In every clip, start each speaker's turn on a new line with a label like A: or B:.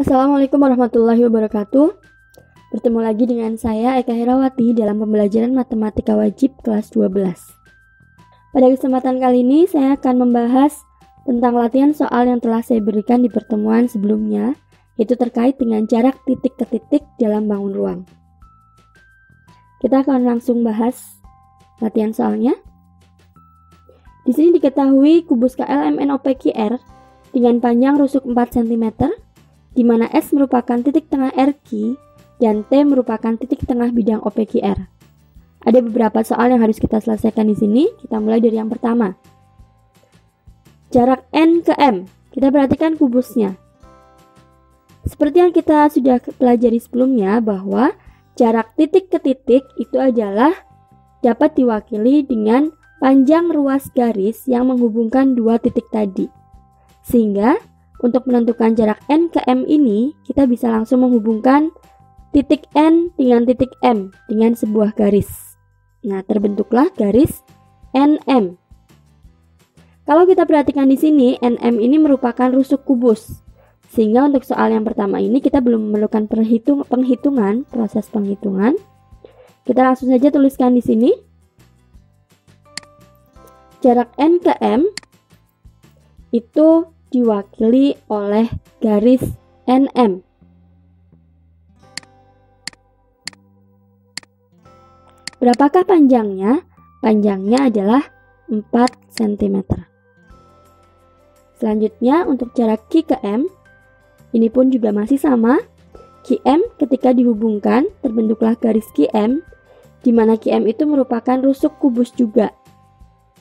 A: Assalamualaikum warahmatullahi wabarakatuh. Bertemu lagi dengan saya Eka Herawati dalam pembelajaran Matematika Wajib kelas 12. Pada kesempatan kali ini saya akan membahas tentang latihan soal yang telah saya berikan di pertemuan sebelumnya, yaitu terkait dengan jarak titik ke titik dalam bangun ruang. Kita akan langsung bahas latihan soalnya. Di sini diketahui kubus KLMNOPQR dengan panjang rusuk 4 cm, di mana S merupakan titik tengah RQ dan T merupakan titik tengah bidang OPQR. Ada beberapa soal yang harus kita selesaikan di sini. Kita mulai dari yang pertama. Jarak N ke M. Kita perhatikan kubusnya. Seperti yang kita sudah pelajari sebelumnya bahwa jarak titik ke titik itu adalah dapat diwakili dengan panjang ruas garis yang menghubungkan dua titik tadi. Sehingga untuk menentukan jarak N ke M ini, kita bisa langsung menghubungkan titik N dengan titik M dengan sebuah garis. Nah, terbentuklah garis NM. Kalau kita perhatikan di sini, NM ini merupakan rusuk kubus. Sehingga untuk soal yang pertama ini kita belum memerlukan proses penghitungan. Kita langsung saja tuliskan di sini. Jarak N ke M itu diwakili oleh garis NM. Berapakah panjangnya? Panjangnya adalah 4 cm. Selanjutnya untuk jarak Q ke M, ini pun juga masih sama. QM ketika dihubungkan terbentuklah garis QM, di mana QM itu merupakan rusuk kubus juga.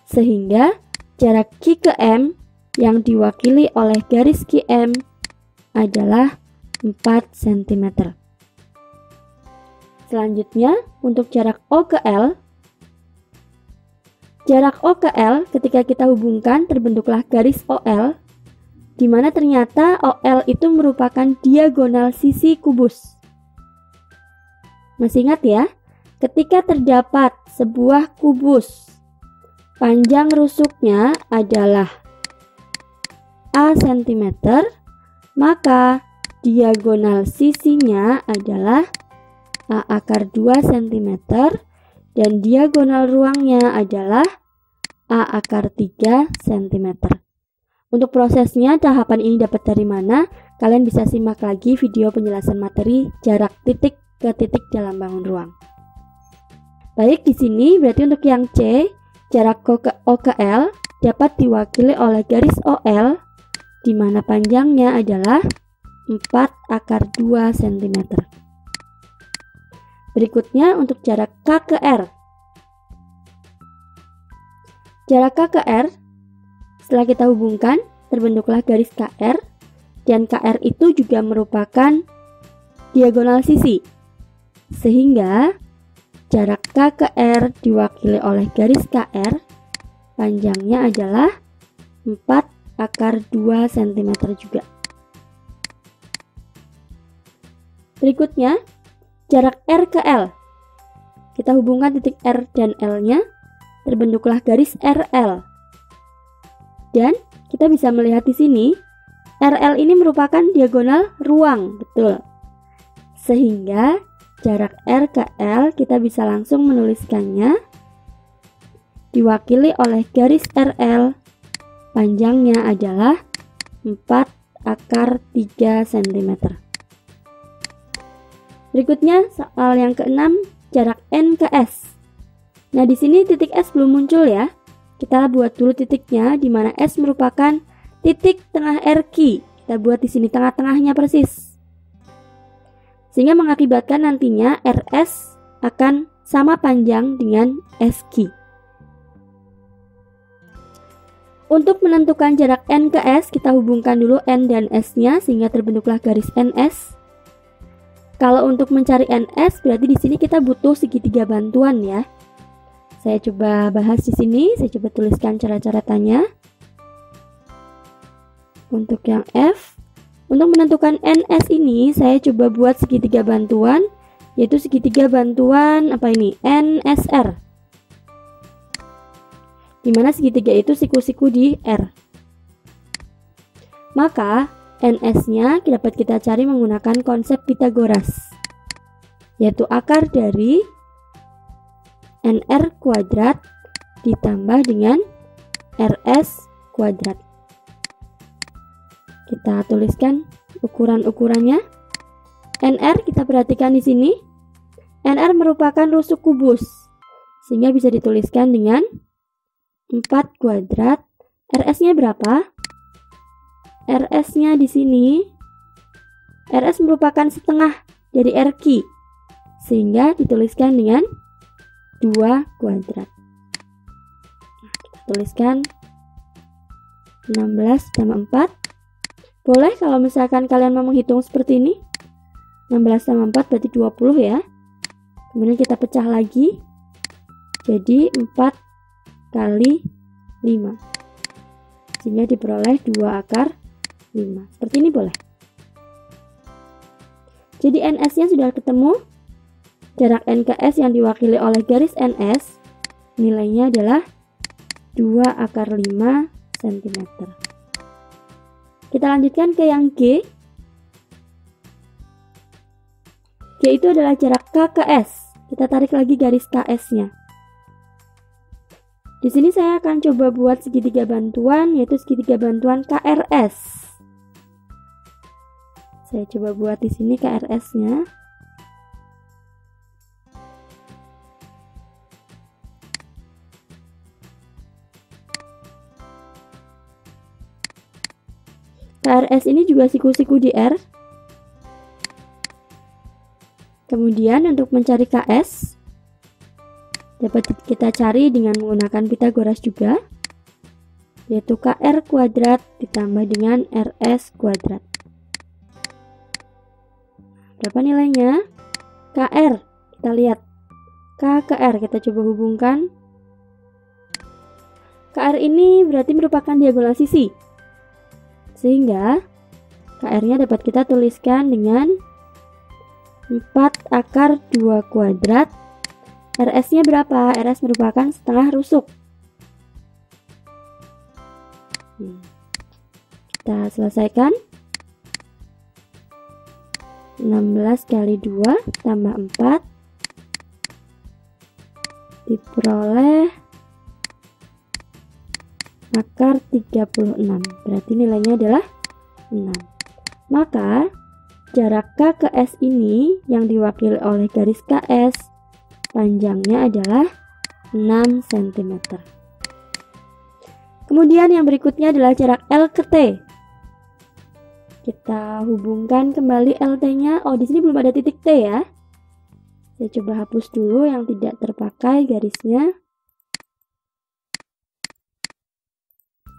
A: Sehingga jarak Q ke M yang diwakili oleh garis QM adalah 4 cm. Selanjutnya untuk jarak O ke L. Jarak O ke L ketika kita hubungkan terbentuklah garis OL, di mana ternyata OL itu merupakan diagonal sisi kubus. Masih ingat ya? Ketika terdapat sebuah kubus, panjang rusuknya adalah A cm, maka diagonal sisinya adalah A akar 2 cm dan diagonal ruangnya adalah A akar 3 cm. Untuk prosesnya, tahapan ini dapat dari mana? Kalian bisa simak lagi video penjelasan materi jarak titik ke titik dalam bangun ruang. Baik, di sini berarti untuk yang C, jarak O ke L dapat diwakili oleh garis OL, di mana panjangnya adalah 4 akar 2 cm. Berikutnya untuk jarak K ke R. Jarak K ke R, setelah kita hubungkan, terbentuklah garis KR, dan KR itu juga merupakan diagonal sisi. Sehingga jarak K ke R diwakili oleh garis KR, panjangnya adalah 4 akar 2 cm juga. Berikutnya, jarak R ke L. Kita hubungkan titik R dan L-nya, terbentuklah garis RL. Dan kita bisa melihat di sini, RL ini merupakan diagonal ruang, betul. Sehingga jarak R ke L kita bisa langsung menuliskannya diwakili oleh garis RL, panjangnya adalah 4 akar 3 cm. Berikutnya soal yang keenam, jarak N ke S. Nah, di sini titik S belum muncul ya. Kita buat dulu titiknya, di mana S merupakan titik tengah RQ. Kita buat di sini tengah-tengahnya persis. Sehingga mengakibatkan nantinya RS akan sama panjang dengan SQ. Untuk menentukan jarak N ke S, kita hubungkan dulu N dan S-nya sehingga terbentuklah garis NS. Kalau untuk mencari NS, berarti di sini kita butuh segitiga bantuan ya. Saya coba bahas di sini, saya coba tuliskan cara-caranya. Untuk yang F, untuk menentukan NS ini, saya coba buat segitiga bantuan, yaitu segitiga bantuan apa ini? NSR. Di mana segitiga itu siku-siku di R. Maka NS-nya dapat kita cari menggunakan konsep Pythagoras, yaitu akar dari NR kuadrat ditambah dengan RS kuadrat. Kita tuliskan ukuran-ukurannya. NR kita perhatikan di sini. NR merupakan rusuk kubus, sehingga bisa dituliskan dengan 4 kuadrat. RS-nya berapa? RS-nya di sini, RS merupakan setengah dari RQ, sehingga dituliskan dengan 2 kuadrat. Kita tuliskan 16 tambah 4. Boleh kalau misalkan kalian mau menghitung seperti ini. 16 tambah 4 berarti 20 ya. Kemudian kita pecah lagi. Jadi 4 kali 5. Sehingga diperoleh 2 akar 5. Seperti ini boleh. Jadi NS-nya sudah ketemu. Jarak N ke S yang diwakili oleh garis NS nilainya adalah 2 akar 5 cm. Kita lanjutkan ke yang G. G itu adalah jarak K ke S. Kita tarik lagi garis KS-nya. Di sini saya akan coba buat segitiga bantuan, yaitu segitiga bantuan KRS. Saya coba buat di sini KRS-nya. KRS ini juga siku-siku di R. Kemudian untuk mencari KS dapat kita cari dengan menggunakan Pythagoras juga, yaitu KR kuadrat ditambah dengan RS kuadrat. Berapa nilainya? KR, kita lihat. K ke R, kita coba hubungkan. KR ini berarti merupakan diagonal sisi. Sehingga KR-nya dapat kita tuliskan dengan 4 akar 2 kuadrat. RS-nya berapa? RS merupakan setengah rusuk. Kita selesaikan. 16 kali 2 tambah 4 diperoleh akar 36. Berarti nilainya adalah 6. Maka jarak K ke S ini yang diwakili oleh garis KS panjangnya adalah 6 cm. Kemudian yang berikutnya adalah jarak L ke T. Kita hubungkan kembali LT-nya. Oh, di sini belum ada titik T ya. Saya coba hapus dulu yang tidak terpakai garisnya.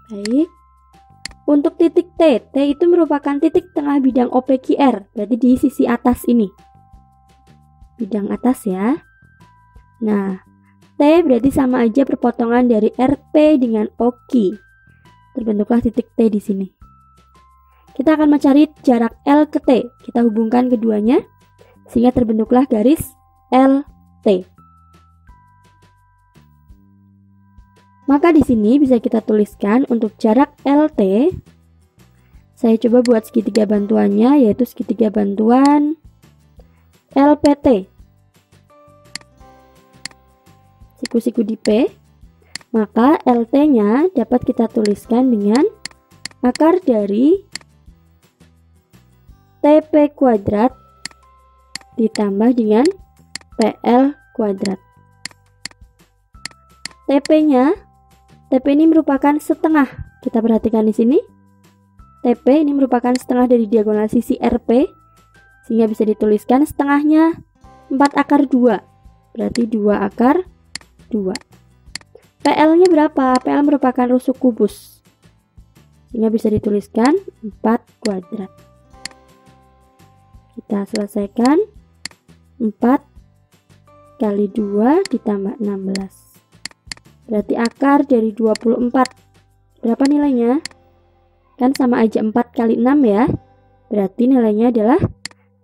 A: Baik. Untuk titik T, T itu merupakan titik tengah bidang OPQR, berarti di sisi atas ini. Bidang atas ya. Nah, T berarti sama aja perpotongan dari RP dengan OQ. Terbentuklah titik T di sini. Kita akan mencari jarak L ke T. Kita hubungkan keduanya sehingga terbentuklah garis LT. Maka di sini bisa kita tuliskan untuk jarak LT. Saya coba buat segitiga bantuannya, yaitu segitiga bantuan LPT. Siku-siku di P. Maka LT-nya dapat kita tuliskan dengan akar dari TP kuadrat ditambah dengan PL kuadrat. TP-nya, TP ini merupakan setengah. Kita perhatikan di sini. TP ini merupakan setengah dari diagonal sisi RP, sehingga bisa dituliskan setengahnya 4 akar 2. Berarti 2 akar 2. PL-nya berapa? PL merupakan rusuk kubus, sehingga bisa dituliskan 4 kuadrat. Kita selesaikan. 4 kali 2 ditambah 16. Berarti akar dari 24. Berapa nilainya? Kan sama aja 4 kali 6 ya. Berarti nilainya adalah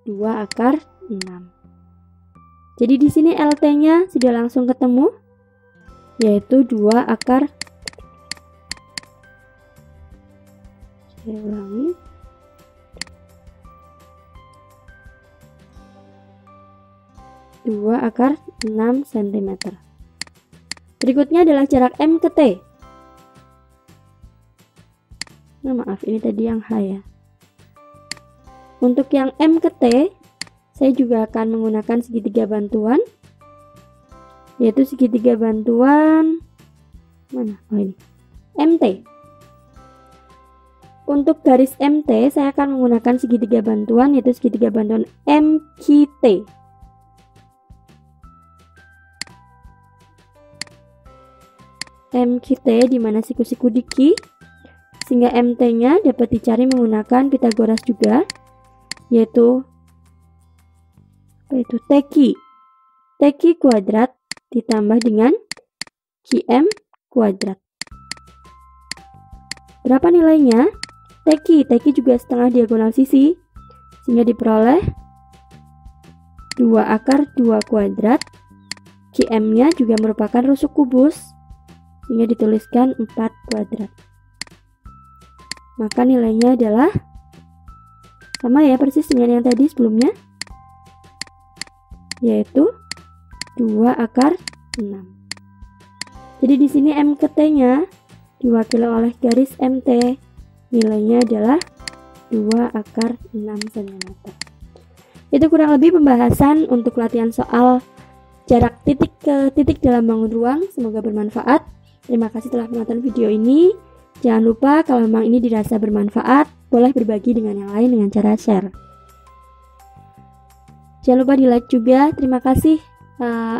A: 2 akar 6. Jadi di sini LT-nya sudah langsung ketemu, yaitu 2 akar. Saya ulangi. 2 akar 6 cm. Berikutnya adalah jarak M ke T. Nah, maaf, ini tadi yang H ya. Untuk yang M ke T, saya juga akan menggunakan segitiga bantuan, yaitu segitiga bantuan mana? Oh, ini MT. Untuk garis MT, saya akan menggunakan segitiga bantuan, yaitu segitiga bantuan MQT. MQT di mana siku-siku di Q, sehingga MT-nya dapat dicari menggunakan Pythagoras juga, yaitu TQ. TQ kuadrat ditambah dengan QM kuadrat. Berapa nilainya? TQ juga setengah diagonal sisi, sehingga diperoleh 2 akar 2 kuadrat. QM-nya juga merupakan rusuk kubus, sehingga dituliskan 4 kuadrat. Maka nilainya adalah sama ya, persis dengan yang tadi sebelumnya, yaitu 2 akar 6. Jadi di sini M ke T-nya diwakili oleh garis MT. Nilainya adalah 2 akar 6 cm. Itu kurang lebih pembahasan untuk latihan soal jarak titik ke titik dalam bangun ruang. Semoga bermanfaat. Terima kasih telah menonton video ini. Jangan lupa kalau memang ini dirasa bermanfaat, boleh berbagi dengan yang lain dengan cara share. Jangan lupa di like juga. Terima kasih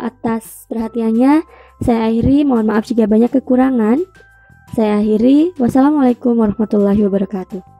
A: atas perhatiannya. Saya akhiri, mohon maaf jika banyak kekurangan. Saya akhiri, wassalamualaikum warahmatullahi wabarakatuh.